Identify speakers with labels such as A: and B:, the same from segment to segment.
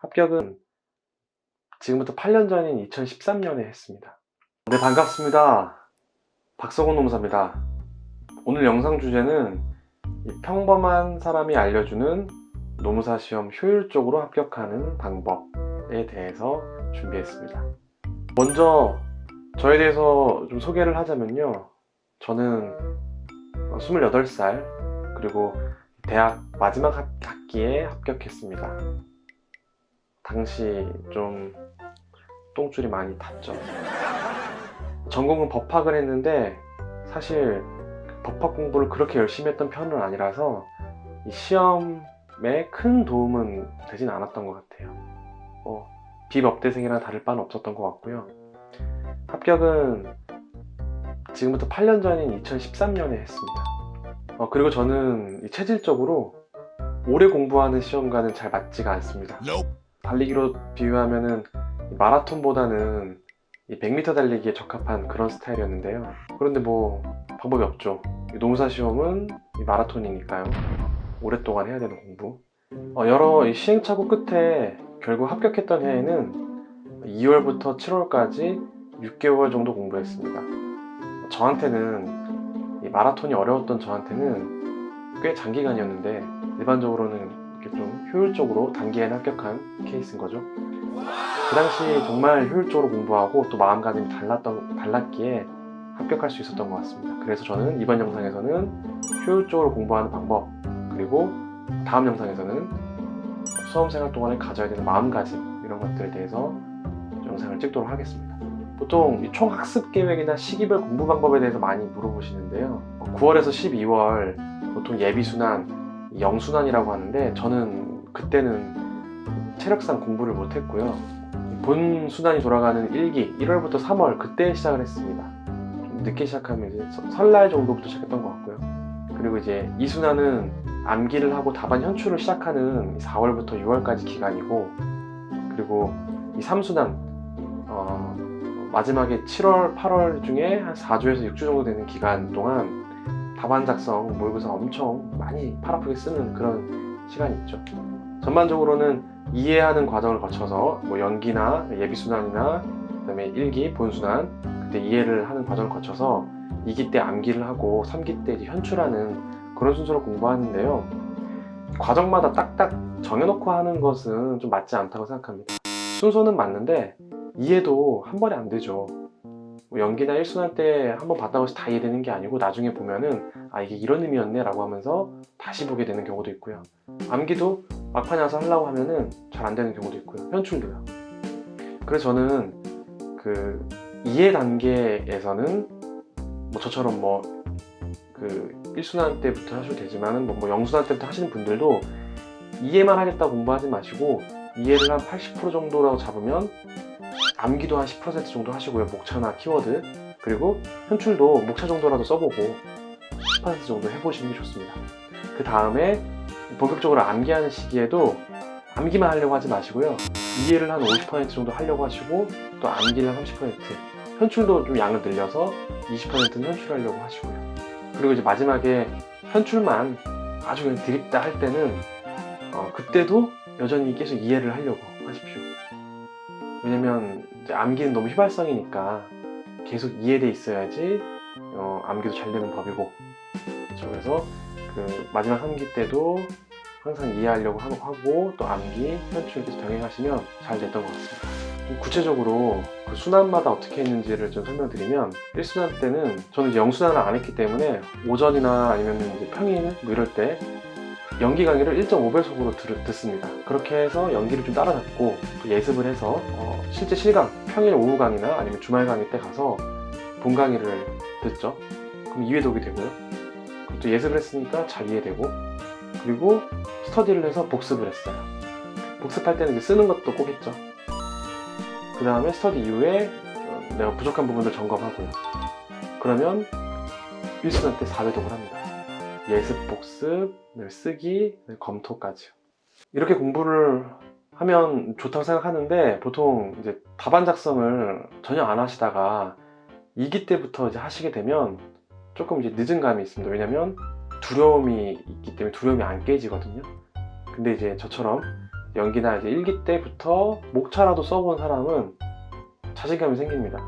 A: 합격은 지금부터 8년 전인 2013년에 했습니다. 네, 반갑습니다. 박성훈 노무사입니다. 오늘 영상 주제는 이 평범한 사람이 알려주는 노무사 시험 효율적으로 합격하는 방법에 대해서 준비했습니다. 먼저 저에 대해서 좀 소개를 하자면요. 저는 28살 그리고 대학 마지막 학기에 합격했습니다. 당시 좀 똥줄이 많이 탔죠. 전공은 법학을 했는데 사실 법학 공부를 그렇게 열심히 했던 편은 아니라서 이 시험에 큰 도움은 되진 않았던 것 같아요. 비법대생이랑 다를 바는 없었던 것 같고요. 합격은 지금부터 8년 전인 2013년에 했습니다. 그리고 저는 체질적으로 오래 공부하는 시험과는 잘 맞지가 않습니다. 달리기로 비유하면은 마라톤보다는 100m 달리기에 적합한 그런 스타일이었는데요. 그런데 뭐 방법이 없죠. 노무사 시험은 마라톤이니까요. 오랫동안 해야 되는 공부. 여러 시행착오 끝에 결국 합격했던 해에는 2월부터 7월까지 6개월 정도 공부했습니다. 저한테는 이 마라톤이 어려웠던 저한테는 꽤 장기간이었는데 일반적으로는 이렇게 좀 효율적으로 단기에 합격한 케이스인 거죠. 그 당시 정말 효율적으로 공부하고 또 마음가짐이 달랐기에 합격할 수 있었던 것 같습니다. 그래서 저는 이번 영상에서는 효율적으로 공부하는 방법, 그리고 다음 영상에서는 수험생활 동안에 가져야 되는 마음가짐, 이런 것들에 대해서 영상을 찍도록 하겠습니다. 보통 이 총 학습 계획이나 시기별 공부 방법에 대해서 많이 물어보시는데요. 9월에서 12월 보통 예비순환, 영순환이라고 하는데 저는 그때는 체력상 공부를 못했고요. 본 순환이 돌아가는 1기, 1월부터 3월 그때 시작을 했습니다. 좀 늦게 시작하면 이제 설날 정도부터 시작했던 것 같고요. 그리고 이제 2순환은 암기를 하고 답안 현출을 시작하는 4월부터 6월까지 기간이고, 그리고 이 3순환 마지막에 7월, 8월 중에 한 4주에서 6주 정도 되는 기간 동안 답안 작성, 모의고사 엄청 많이 팔 아프게 쓰는 그런 시간이 있죠. 전반적으로는 이해하는 과정을 거쳐서 뭐 연기나 예비순환이나 그다음에 1기, 본순환 그때 이해를 하는 과정을 거쳐서 2기 때 암기를 하고 3기 때 이제 현출하는 그런 순서로 공부하는데요. 과정마다 딱딱 정해놓고 하는 것은 좀 맞지 않다고 생각합니다. 순서는 맞는데 이해도 한 번에 안 되죠. 뭐 연기나 1순환 때 한번 봤다고 해서 다 이해되는 게 아니고 나중에 보면은 이게 이런 의미였네 라고 하면서 다시 보게 되는 경우도 있고요. 암기도 막판에 와서 하려고 하면은 잘 안 되는 경우도 있고요. 현출도요. 그래서 저는 그 이해 단계에서는 뭐 저처럼 그 1순환 때부터 하셔도 되지만은 뭐 영순환 때부터 하시는 분들도 이해만 하겠다 공부하지 마시고 이해를 한 80% 정도라고 잡으면 암기도 한 10% 정도 하시고요. 목차나 키워드, 그리고 현출도 목차 정도라도 써보고 10% 정도 해보시는 게 좋습니다. 그 다음에 본격적으로 암기하는 시기에도 암기만 하려고 하지 마시고요. 이해를 한 50% 정도 하려고 하시고 또 암기를 한 30%, 현출도 좀 양을 늘려서 20%는 현출하려고 하시고요. 그리고 이제 마지막에 현출만 아주 그냥 드립다 할 때는 그때도 여전히 계속 이해를 하려고 하십시오. 왜냐면 이제 암기는 너무 휘발성이니까 계속 이해돼 있어야지 암기도 잘 되는 법이고, 그래서 그 마지막 3기 때도 항상 이해하려고 하고 또 암기, 현출 계속 병행하시면 잘 됐던 것 같습니다. 좀 구체적으로 그 순환마다 어떻게 했는지를 좀 설명드리면, 1순환 때는 저는 이제 영순환을 안 했기 때문에 오전이나 아니면 이제 평일 뭐 이럴 때 연기 강의를 1.5배속으로 듣습니다. 그렇게 해서 연기를 좀 따라잡고 또 예습을 해서 실제 실강, 평일 오후 강의나 아니면 주말 강의 때 가서 본 강의를 듣죠. 그럼 이해독이 되고요. 또 예습을 했으니까 잘 이해되고, 그리고 스터디를 해서 복습을 했어요. 복습할 때는 이제 쓰는 것도 꼭 했죠. 그 다음에 스터디 이후에 내가 부족한 부분들 점검하고요. 그러면 1순환 때 4배독을 합니다. 예습, 복습, 쓰기, 검토까지요. 이렇게 공부를 하면 좋다고 생각하는데, 보통 이제 답안 작성을 전혀 안 하시다가 2기 때부터 이제 하시게 되면 조금 이제 늦은 감이 있습니다. 왜냐면 두려움이 있기 때문에 두려움이 안 깨지거든요. 근데 이제 저처럼 연기나 이제 일기 때부터 목차라도 써본 사람은 자신감이 생깁니다.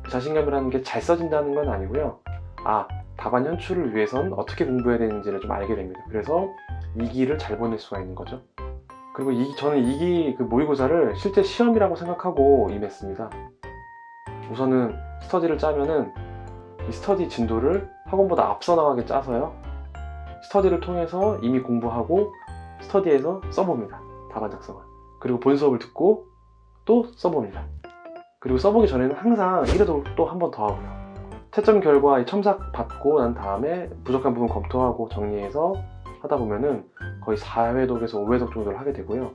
A: 자신감이라는 게 잘 써진다는 건 아니고요. 아, 답안 현출을 위해선 어떻게 공부해야 되는지를 좀 알게 됩니다. 그래서 2기를 잘 보낼 수가 있는 거죠. 그리고 저는 2기 그 모의고사를 실제 시험이라고 생각하고 임했습니다. 우선은 스터디를 짜면은 이 스터디 진도를 학원보다 앞서 나가게 짜서요. 스터디를 통해서 이미 공부하고 스터디에서 써봅니다. 답안 작성을. 그리고 본 수업을 듣고 또 써봅니다. 그리고 써보기 전에는 항상 1회독 또 한 번 더 하고요. 채점 결과 첨삭 받고 난 다음에 부족한 부분 검토하고 정리해서 하다 보면은 거의 4회독에서 5회독 정도를 하게 되고요.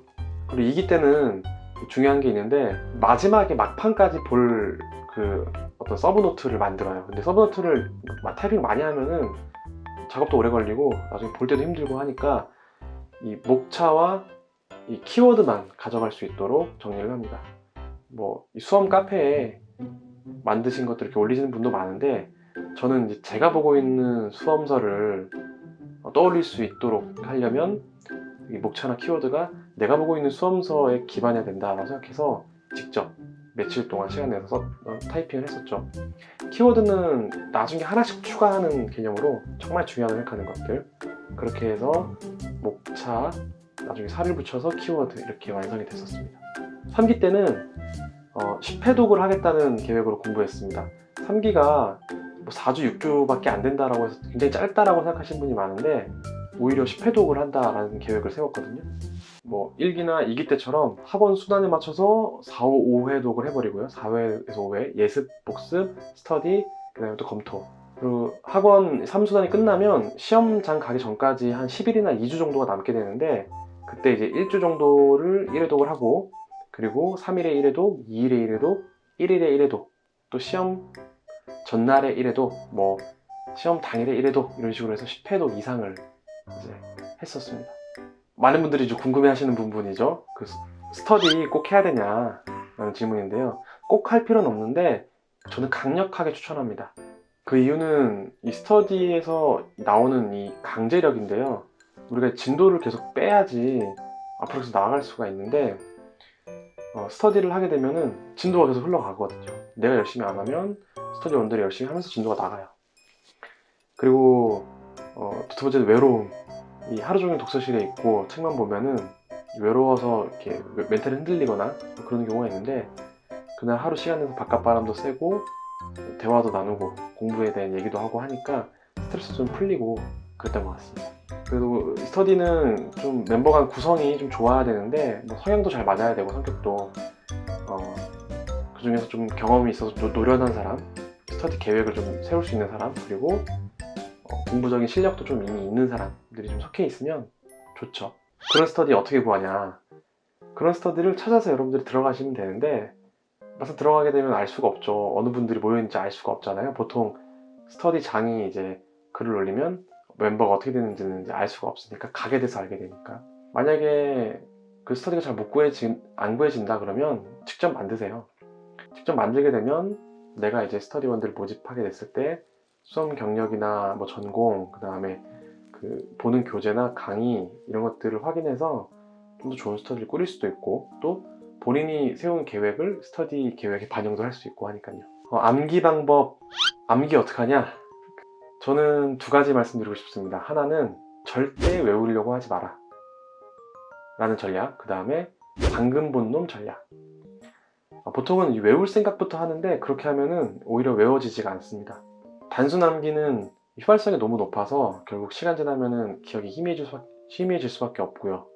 A: 그리고 2기 때는 중요한 게 있는데 마지막에 막판까지 볼 그 어떤 서브노트를 만들어요. 근데 서브노트를 타이핑 많이 하면은 작업도 오래 걸리고 나중에 볼 때도 힘들고 하니까 이 목차와 이 키워드만 가져갈 수 있도록 정리를 합니다. 뭐 이 수험 카페에 만드신 것들 이렇게 올리시는 분도 많은데 저는 이제 제가 보고 있는 수험서를 떠올릴 수 있도록 하려면 이 목차나 키워드가 내가 보고 있는 수험서에 기반해야 된다고 생각해서 직접 며칠 동안 시간 내서 타이핑을 했었죠. 키워드는 나중에 하나씩 추가하는 개념으로 정말 중요하게 생각하는 것들, 그렇게 해서 목차, 나중에 살을 붙여서 키워드 이렇게 완성이 됐었습니다. 3기 때는 10회독을 하겠다는 계획으로 공부했습니다. 3기가 뭐 4주, 6주밖에 안 된다라고 해서 굉장히 짧다라고 생각하시는 분이 많은데 오히려 10회독을 한다라는 계획을 세웠거든요. 뭐 1기나 2기 때처럼 학원 수단에 맞춰서 4, 5회독을 해버리고요. 4회에서 5회 예습, 복습, 스터디, 그 다음에 또 검토. 그리고 학원 3수단이 끝나면 시험장 가기 전까지 한 10일이나 2주 정도가 남게 되는데 그때 이제 1주 정도를 1회독을 하고 그리고 3일에 1회독, 2일에 1회독, 1일에 1회독, 또 시험 전날에 1회독, 뭐 시험 당일에 1회독 이런 식으로 해서 10회독 이상을 이제 했었습니다. 많은 분들이 이제 궁금해하시는 부분이죠. 그 스터디 꼭 해야 되냐라는 질문인데요. 꼭 할 필요는 없는데 저는 강력하게 추천합니다. 그 이유는 이 스터디에서 나오는 이 강제력인데요. 우리가 진도를 계속 빼야지 앞으로 계속 나아갈 수가 있는데 스터디를 하게 되면은 진도가 계속 흘러가거든요. 내가 열심히 안 하면 스터디 원들이 열심히 하면서 진도가 나가요. 그리고 두 번째는 외로움. 이 하루 종일 독서실에 있고 책만 보면은 외로워서 이렇게 멘탈이 흔들리거나 그런 경우가 있는데 그날 하루 시간 내서 바깥 바람도 쐬고 대화도 나누고 공부에 대한 얘기도 하고 하니까 스트레스 좀 풀리고 그랬던 것 같습니다. 그래도 스터디는 좀 멤버 간 구성이 좀 좋아야 되는데 뭐 성향도 잘 맞아야 되고 성격도 그 중에서 좀 경험이 있어서 좀 노련한 사람, 스터디 계획을 좀 세울 수 있는 사람, 그리고 공부적인 실력도 좀 이미 있는 사람들이 좀 섞여 있으면 좋죠. 그런 스터디 어떻게 구하냐? 그런 스터디를 찾아서 여러분들이 들어가시면 되는데 막상 들어가게 되면 알 수가 없죠. 어느 분들이 모여있는지 알 수가 없잖아요. 보통 스터디 장이 이제 글을 올리면 멤버가 어떻게 되는지는 이제 알 수가 없으니까 가게 돼서 알게 되니까 만약에 그 스터디가 잘 안 구해진다 그러면 직접 만드세요. 직접 만들게 되면 내가 이제 스터디원들을 모집하게 됐을 때 수험 경력이나 뭐 전공, 그 다음에 그 보는 교재나 강의 이런 것들을 확인해서 좀 더 좋은 스터디를 꾸릴 수도 있고 또 본인이 세운 계획을 스터디 계획에 반영도 할 수 있고 하니까요. 암기 방법, 암기 어떡하냐? 저는 두 가지 말씀드리고 싶습니다. 하나는 절대 외우려고 하지 마라 라는 전략, 그 다음에 방금 본 놈 전략. 보통은 외울 생각부터 하는데 그렇게 하면은 오히려 외워지지가 않습니다. 단순 암기는 휘발성이 너무 높아서 결국 시간 지나면은 기억이 희미해질 수밖에 없고요.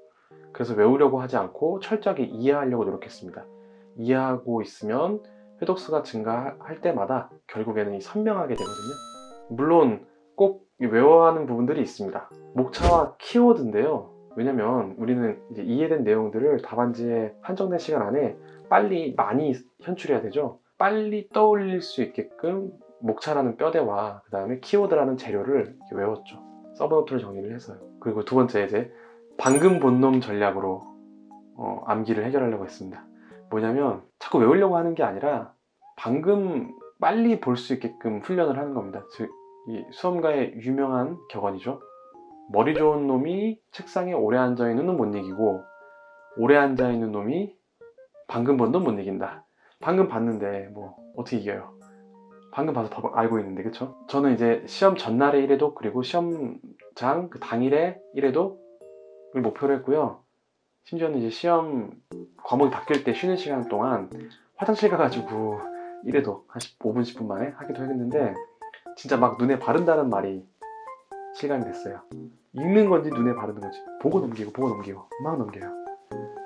A: 그래서 외우려고 하지 않고 철저하게 이해하려고 노력했습니다. 이해하고 있으면 회독수가 증가할 때마다 결국에는 선명하게 되거든요. 물론 꼭 외워야 하는 부분들이 있습니다. 목차와 키워드인데요. 왜냐면 우리는 이제 이해된 내용들을 답안지에 한정된 시간 안에 빨리 많이 현출해야 되죠. 빨리 떠올릴 수 있게끔 목차라는 뼈대와 그 다음에 키워드라는 재료를 외웠죠. 서브노트를 정리를 해서요. 그리고 두 번째 이제 방금 본 놈 전략으로 암기를 해결하려고 했습니다. 뭐냐면 자꾸 외우려고 하는 게 아니라 방금 빨리 볼 수 있게끔 훈련을 하는 겁니다. 즉 이 수험가의 유명한 격언이죠. 머리 좋은 놈이 책상에 오래 앉아있는 놈 못 이기고 오래 앉아있는 놈이 방금 본 놈 못 이긴다. 방금 봤는데 뭐 어떻게 이겨요? 방금 봐서 다 알고 있는데, 그쵸? 저는 이제 시험 전날에 1회독, 그리고 시험장 그 당일에 1회독을 목표로 했고요. 심지어는 이제 시험 과목이 바뀔 때 쉬는 시간 동안 화장실 가가지고 1회독 한 5분 10분 만에 하기도 했는데, 진짜 막 눈에 바른다는 말이 실감이 됐어요. 읽는 건지 눈에 바르는 건지 보고 넘기고 막 넘겨요.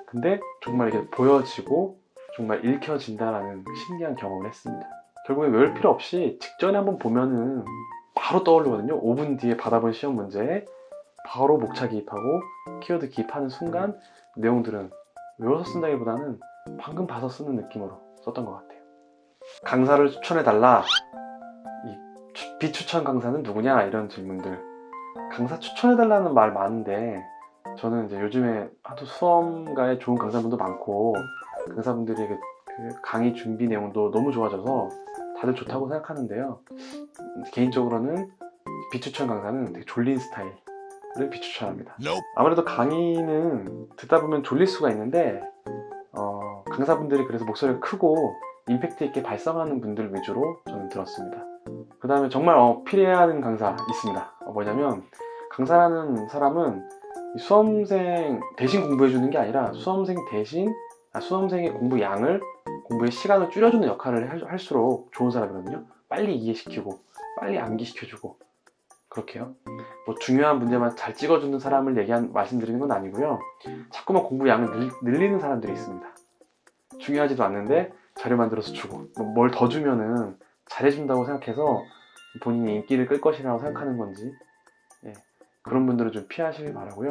A: 근데 정말 이게 보여지고 정말 읽혀진다라는 신기한 경험을 했습니다. 결국에 외울 필요 없이 직전에 한번 보면은 바로 떠오르거든요. 5분 뒤에 받아본 시험 문제에 바로 목차 기입하고 키워드 기입하는 순간 내용들은 외워서 쓴다기보다는 방금 봐서 쓰는 느낌으로 썼던 것 같아요. 강사를 추천해달라. 이 비추천 강사는 누구냐? 이런 질문들. 강사 추천해달라는 말 많은데, 저는 이제 요즘에 하도 수험가에 좋은 강사분도 많고 강사분들이 그 강의 준비 내용도 너무 좋아져서 다들 좋다고 생각하는데요. 개인적으로는 비추천 강사는 되게 졸린 스타일을 비추천합니다. 아무래도 강의는 듣다 보면 졸릴 수가 있는데 강사분들이 그래서 목소리가 크고 임팩트 있게 발성하는 분들 위주로 저는 들었습니다. 그 다음에 정말 필요해하는 강사 있습니다. 뭐냐면, 강사라는 사람은 수험생 대신 공부해주는 게 아니라 수험생 대신 수험생의 공부 양을, 공부의 시간을 줄여주는 역할을 할수록 좋은 사람이거든요. 빨리 이해시키고 빨리 암기시켜주고 그렇게요. 뭐 중요한 문제만 잘 찍어주는 사람을 말씀드리는 건 아니고요. 자꾸만 공부 양을 늘리는 사람들이 있습니다. 중요하지도 않는데 자료 만들어서 주고 뭘 더 주면은 잘해준다고 생각해서 본인이 인기를 끌 것이라고 생각하는 건지, 그런 분들은 좀 피하시길 바라고요.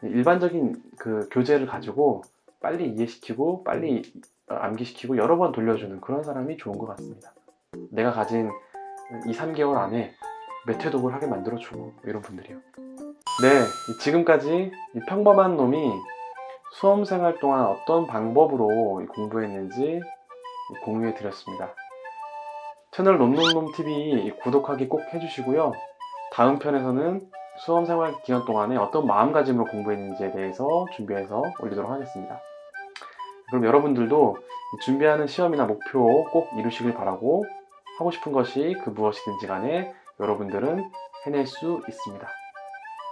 A: 일반적인 그 교재를 가지고 빨리 이해시키고 빨리 암기시키고 여러 번 돌려주는 그런 사람이 좋은 것 같습니다. 내가 가진 2, 3개월 안에 몇 회독을 하게 만들어주고 이런 분들이요. 네, 지금까지 이 평범한 놈이 수험생활 동안 어떤 방법으로 공부했는지 공유해 드렸습니다. 채널 놈놈놈TV 구독하기 꼭 해주시고요. 다음 편에서는 수험생활 기간 동안에 어떤 마음가짐으로 공부했는지에 대해서 준비해서 올리도록 하겠습니다. 그럼 여러분들도 준비하는 시험이나 목표 꼭 이루시길 바라고, 하고 싶은 것이 그 무엇이든지 간에 여러분들은 해낼 수 있습니다.